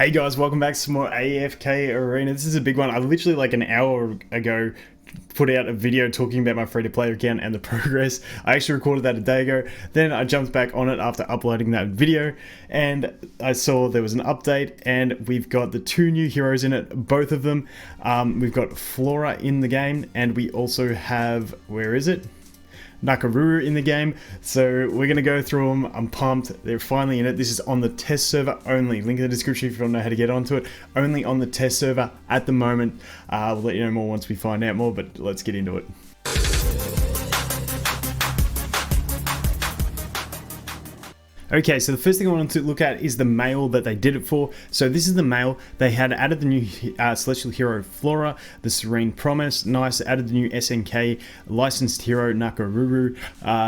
Hey guys, welcome back to some more AFK Arena. This is a big one. I literally like an hour ago put out a video talking about my free-to-play account and the progress. I actually recorded that a day ago. Then I jumped back on it after uploading that video and I saw there was an update and we've got the two new heroes in it, both of them. We've got Flora in the game and we also have, where is it? Nakoruru in the game, so we're going to go through them. I'm pumped. They're finally in it. This is on the test server only. Link in the description if you don't know how to get onto it. Only on the test server at the moment. We'll let you know more once we find out more, but let's get into it. Okay, so the first thing I wanted to look at is the mail that they did it for. So this is the mail. They had added the new Celestial Hero Flora, the Serene Promise. Nice, added the new SNK Licensed Hero Nakoruru,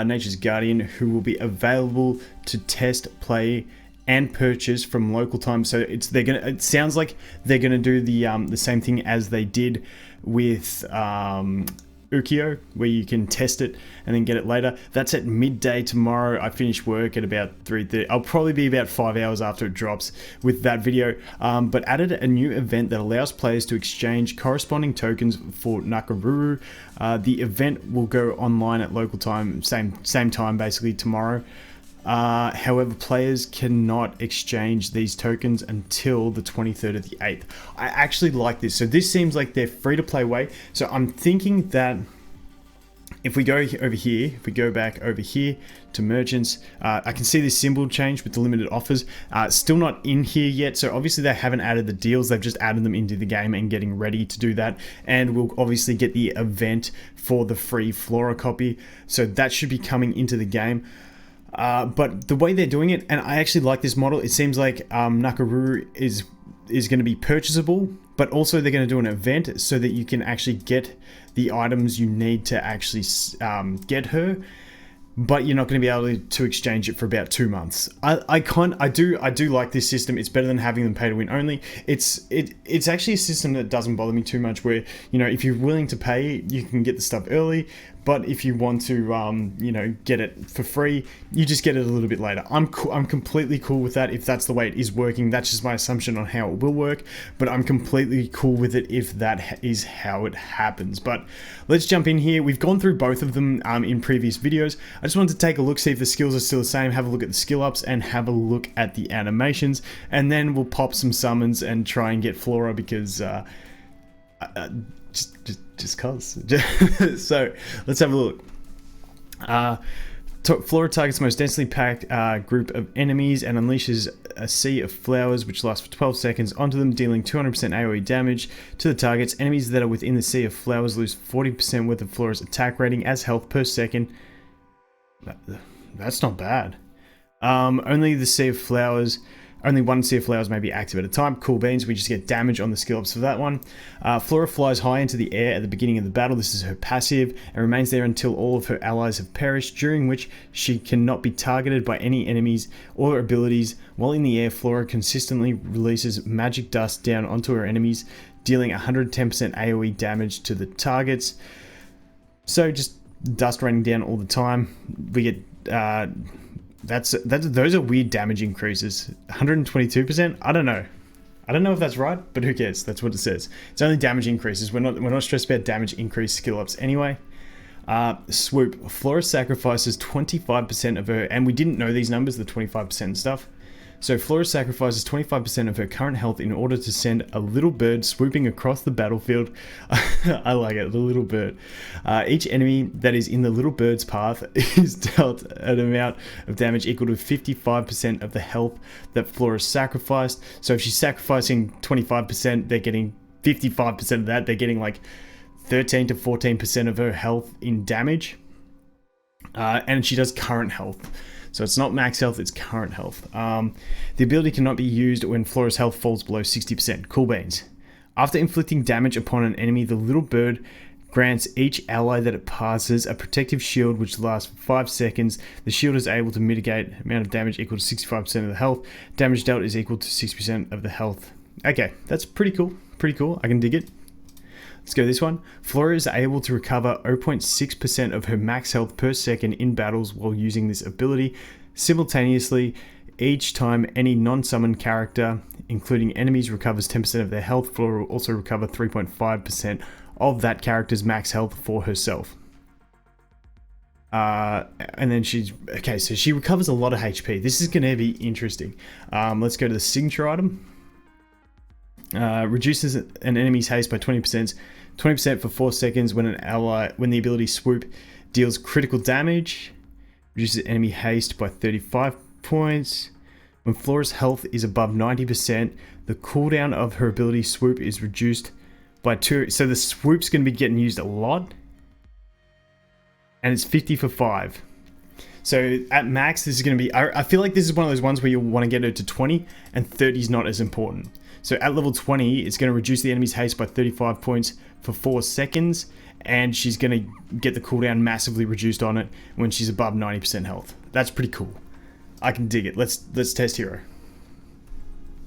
Nature's Guardian, who will be available to test, play, and purchase from local time. So it sounds like they're gonna do the same thing as they did with Ukio, where you can test it and then get it later. That's at midday tomorrow. I finish work at about 3:30. I'll probably be about 5 hours after it drops with that video. But added a new event that allows players to exchange corresponding tokens for Nakoruru. The event will go online at local time, same time basically tomorrow. However, players cannot exchange these tokens until the 23rd of the 8th. I actually like this. So this seems like their free-to-play way. So I'm thinking that if we go over here, if we go back over here to merchants, I can see this symbol change with the limited offers. Still not in here yet, so obviously they haven't added the deals. They've just added them into the game and getting ready to do that. And we'll obviously get the event for the free Flora copy. So that should be coming into the game. But the way they're doing it, and I actually like this model, it seems like Nakoruru is going to be purchasable, but also they're going to do an event so that you can actually get the items you need to actually get her, but you're not going to be able to exchange it for about 2 months. I do like this system. It's better than having them pay to win only. It's actually a system that doesn't bother me too much, where, you know, if you're willing to pay, you can get the stuff early, but if you want to you know, get it for free, you just get it a little bit later. I'm completely cool with that if that's the way it is working. That's just my assumption on how it will work, but I'm completely cool with it if that is how it happens. But let's jump in here. We've gone through both of them in previous videos. I just wanted to take a look, see if the skills are still the same, have a look at the skill ups and have a look at the animations, and then we'll pop some summons and try and get Flora because just cause. So let's have a look. Flora targets the most densely packed group of enemies and unleashes a sea of flowers which lasts for 12 seconds onto them, dealing 200% AoE damage to the targets. Enemies that are within the sea of flowers lose 40% worth of Flora's attack rating as health per second. That's not bad. Only one sea of flowers may be active at a time. Cool beans. We just get damage on the skill ups for that one. Flora flies high into the air at the beginning of the battle. This is her passive and remains there until all of her allies have perished, during which she cannot be targeted by any enemies or abilities. While in the air, Flora consistently releases magic dust down onto her enemies, dealing 110% AoE damage to the targets. So just dust raining down all the time. We get those are weird damage increases. 122%. I don't know if that's right, but who cares? That's what it says. It's only damage increases. We're not stressed about damage increase skill ups anyway. Swoop. Flora sacrifices 25% of her, and we didn't know these numbers, the 25% stuff. So Flora sacrifices 25% of her current health in order to send a little bird swooping across the battlefield. I like it, the little bird. Each enemy that is in the little bird's path is dealt an amount of damage equal to 55% of the health that Flora sacrificed. So if she's sacrificing 25%, they're getting 55% of that. They're getting like 13 to 14% of her health in damage. And she does current health. So it's not max health, it's current health. The ability cannot be used when Flora's health falls below 60%. Cool beans. After inflicting damage upon an enemy, the little bird grants each ally that it passes a protective shield which lasts for 5 seconds. The shield is able to mitigate amount of damage equal to 65% of the health. Damage dealt is equal to 60% of the health. Okay, that's pretty cool. Pretty cool. I can dig it. Let's go this one. Flora is able to recover 0.6% of her max health per second in battles while using this ability. Simultaneously, Each time any non-summoned character, including enemies, recovers 10% of their health, Flora will also recover 3.5% of that character's max health for herself. And then okay, so she recovers a lot of HP. This is going to be interesting. Let's go to the signature item. Reduces an enemy's haste by 20%. 20% for 4 seconds when when the ability swoop deals critical damage. Reduces enemy haste by 35 points. When Flora's health is above 90%, the cooldown of her ability swoop is reduced by 2. So the swoop's going to be getting used a lot. And it's 50 for 5. So at max, this is going to be... I feel like this is one of those ones where you want to get her to 20, and 30 is not as important. So at level 20, it's going to reduce the enemy's haste by 35 points for 4 seconds, and she's going to get the cooldown massively reduced on it when she's above 90% health. That's pretty cool. I can dig it. Let's test hero.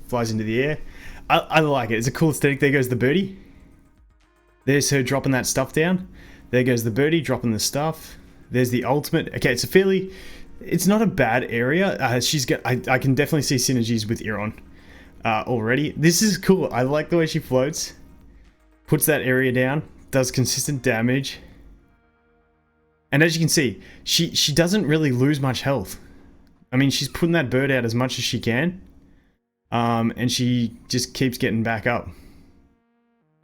Flies into the air. I like it. It's a cool aesthetic. There goes the birdie. There's her dropping that stuff down. There goes the birdie dropping the stuff. There's the ultimate. Okay, it's not a bad area. I can definitely see synergies with Eironn already. This is cool. I like the way she floats. Puts that area down. Does consistent damage. And as you can see, she doesn't really lose much health. I mean, she's putting that bird out as much as she can. And she just keeps getting back up.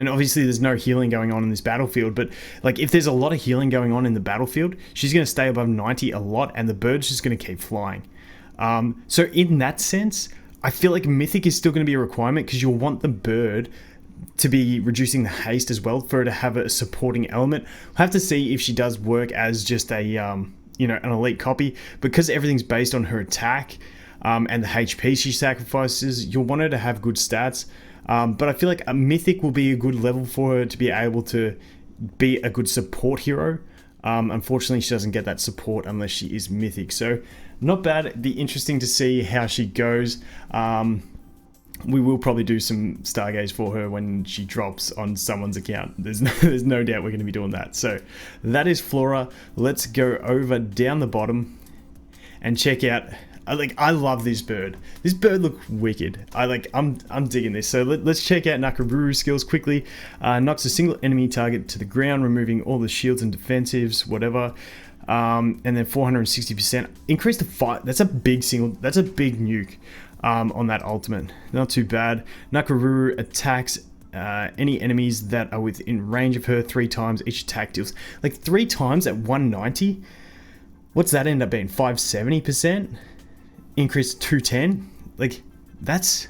And obviously there's no healing going on in this battlefield, but like if there's a lot of healing going on in the battlefield, she's going to stay above 90 a lot, and the bird's just going to keep flying. So in that sense, I feel like Mythic is still going to be a requirement, because you'll want the bird to be reducing the haste as well for her to have a supporting element. We'll have to see if she does work as just a an elite copy, because everything's based on her attack and the HP she sacrifices. You'll want her to have good stats. But I feel like a Mythic will be a good level for her to be able to be a good support hero. Unfortunately, she doesn't get that support unless she is Mythic. So, not bad. It'd be interesting to see how she goes. We will probably do some Stargaze for her when she drops on someone's account. There's no doubt we're going to be doing that. So, that is Flora. Let's go over down the bottom and check out... I love this bird. This bird looks wicked. I'm digging this. So let's check out Nakoruru skills quickly. Knocks a single enemy target to the ground, removing all the shields and defensives, whatever. And then 460% increase to 5. That's a big nuke on that ultimate. Not too bad. Nakoruru attacks any enemies that are within range of her 3 times. Each attack deals 3 times at 190. What's that end up being? 570%? Increase 210. That's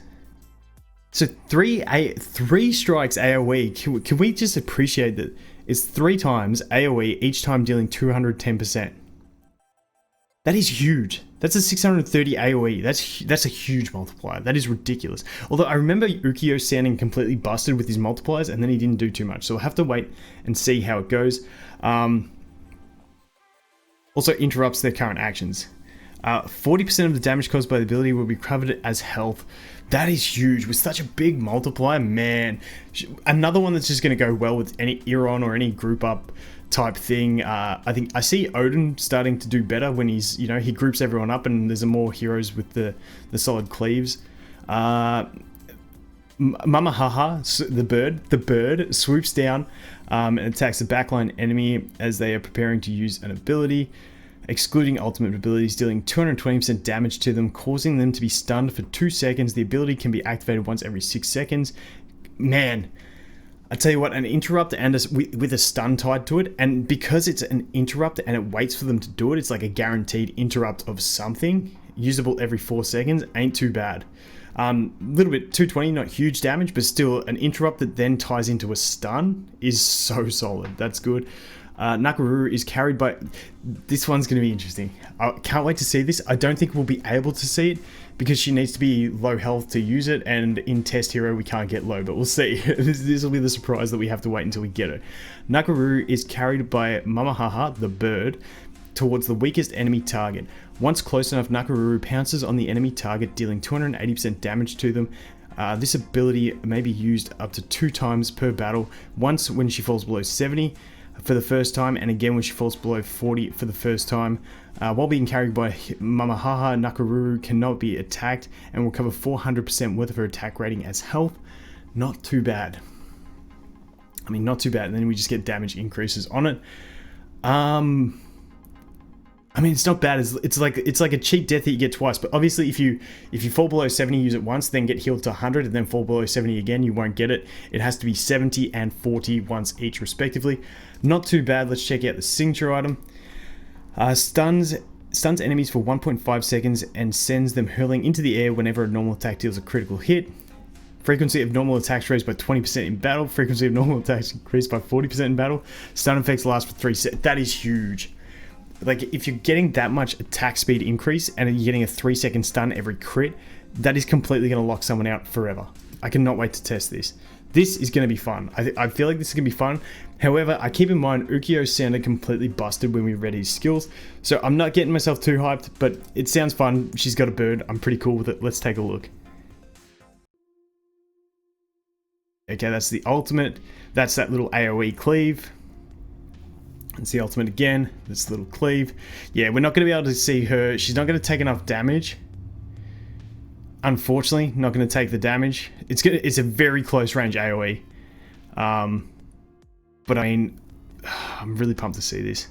so 3 strikes AoE. Can we just appreciate that it's 3 times AoE, each time dealing 210%? That is huge. That's a 630 AoE. That's a huge multiplier. That is ridiculous. Although I remember Ukyo sounding completely busted with his multipliers, and then he didn't do too much. So we'll have to wait and see how it goes. Also interrupts their current actions. 40% of the damage caused by the ability will be covered as health. That is huge. With such a big multiplier, man. Another one that's just going to go well with any Eironn or any group up type thing. I think I see Odin starting to do better when he's, he groups everyone up, and there's more heroes with the solid cleaves. Mamahaha, the bird swoops down and attacks the backline enemy as they are preparing to use an ability. Excluding ultimate abilities, dealing 220% damage to them, causing them to be stunned for 2 seconds. The ability can be activated once every 6 seconds. Man, I tell you what, an interrupt and with a stun tied to it, and because it's an interrupt and it waits for them to do it, it's like a guaranteed interrupt of something, usable every 4 seconds, ain't too bad. Little bit 220, not huge damage, but still an interrupt that then ties into a stun is so solid. That's good. Nakoruru is carried by... This one's going to be interesting. I can't wait to see this. I don't think we'll be able to see it because she needs to be low health to use it, and in Test Hero we can't get low, but we'll see. This will be the surprise that we have to wait until we get her. Nakoruru is carried by Mamahaha, the bird, towards the weakest enemy target. Once close enough, Nakoruru pounces on the enemy target, dealing 280% damage to them. This ability may be used up to 2 times per battle, once when she falls below 70. for the first time, and again when she falls below 40 for the first time. While being carried by Mamahaha, Nakoruru cannot be attacked and will cover 400% worth of her attack rating as health. Not too bad. I mean, not too bad. And then we just get damage increases on it. I mean, it's not bad. It's like a cheap death that you get twice. But obviously, if you fall below 70, use it once, then get healed to 100, and then fall below 70 again, you won't get it. It has to be 70 and 40 once each, respectively. Not too bad. Let's check out the signature item. Stuns enemies for 1.5 seconds and sends them hurling into the air whenever a normal attack deals a critical hit. Frequency of normal attacks raised by 20% in battle. Frequency of normal attacks increased by 40% in battle. Stun effects last for 3 seconds. That is huge. Like, if you're getting that much attack speed increase and you're getting a 3-second stun every crit, that is completely going to lock someone out forever. I cannot wait to test this. This is going to be fun. I feel like this is going to be fun. However, I keep in mind Ukyo sounded completely busted when we read his skills, so I'm not getting myself too hyped, but it sounds fun. She's got a bird. I'm pretty cool with it. Let's take a look. Okay, that's the ultimate. That's that little AoE cleave. It's the ultimate again. This little cleave. Yeah, we're not going to be able to see her. She's not going to take enough damage. Unfortunately, not going to take the damage. It's a very close range AoE. But I mean, I'm really pumped to see this.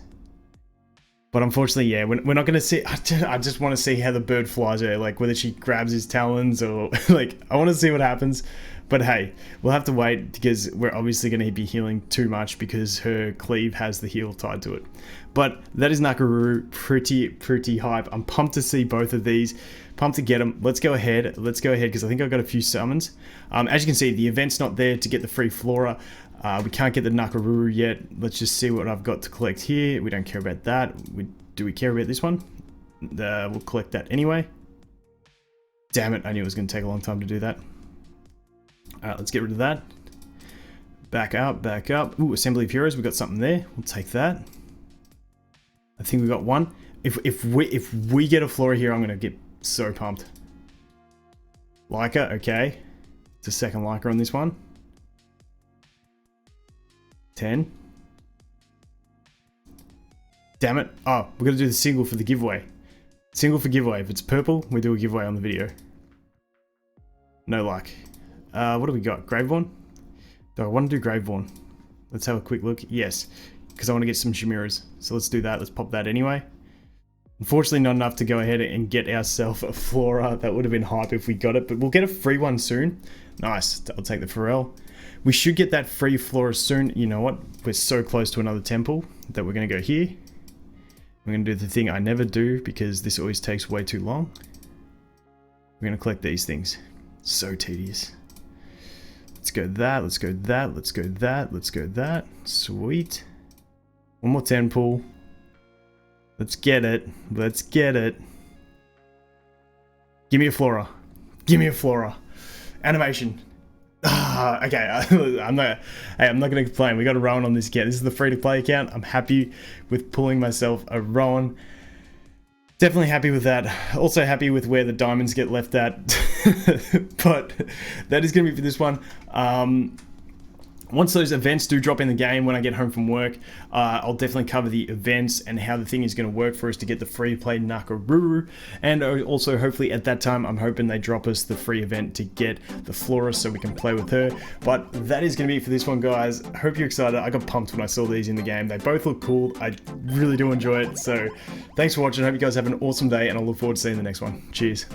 But unfortunately, yeah, we're not going to see. I just want to see how the bird flies her. Like, whether she grabs his talons or like, I want to see what happens. But hey, we'll have to wait because we're obviously going to be healing too much because her cleave has the heal tied to it. But that is Nakoruru. Pretty hype. I'm pumped to see both of these. Pumped to get them. Let's go ahead because I think I've got a few summons. As you can see, the event's not there to get the free Flora. We can't get the Nakoruru yet. Let's just see what I've got to collect here. We don't care about that. Do we care about this one? We'll collect that anyway. Damn it, I knew it was going to take a long time to do that. Alright, let's get rid of that. Back up. Ooh, Assembly of Heroes, we got something there. We'll take that. I think we got one. If we get a Flora here, I'm going to get so pumped. Leica, okay. It's a second Leica on this one. 10. Damn it. Oh, we're going to do the single for the giveaway. Single for giveaway. If it's purple, we do a giveaway on the video. No luck. What do we got? Graveborn? Do I want to do Graveborn? Let's have a quick look. Yes, because I want to get some Chimeras. So let's do that. Let's pop that anyway. Unfortunately, not enough to go ahead and get ourselves a Flora. That would have been hype if we got it, but we'll get a free one soon. Nice. I'll take the Pharrell. We should get that free Flora soon. You know what? We're so close to another temple that we're going to go here. We're going to do the thing I never do because this always takes way too long. We're going to collect these things. So tedious. Let's go that, let's go that, let's go that, let's go that. Sweet. One more 10 pool. Let's get it. Let's get it. Give me a Flora. Give me a Flora. Animation. Okay, I'm not going to complain. We got a Rowan on this account. This is the free-to-play account. I'm happy with pulling myself a Rowan. Definitely happy with that. Also happy with where the diamonds get left at. But that is going to be for this one. Once those events do drop in the game when I get home from work, I'll definitely cover the events and how the thing is going to work for us to get the free play Nakoruru. And also, hopefully at that time, I'm hoping they drop us the free event to get the Flora so we can play with her. But that is going to be it for this one, guys. I hope you're excited. I got pumped when I saw these in the game. They both look cool. I really do enjoy it. So thanks for watching. I hope you guys have an awesome day, and I look forward to seeing the next one. Cheers.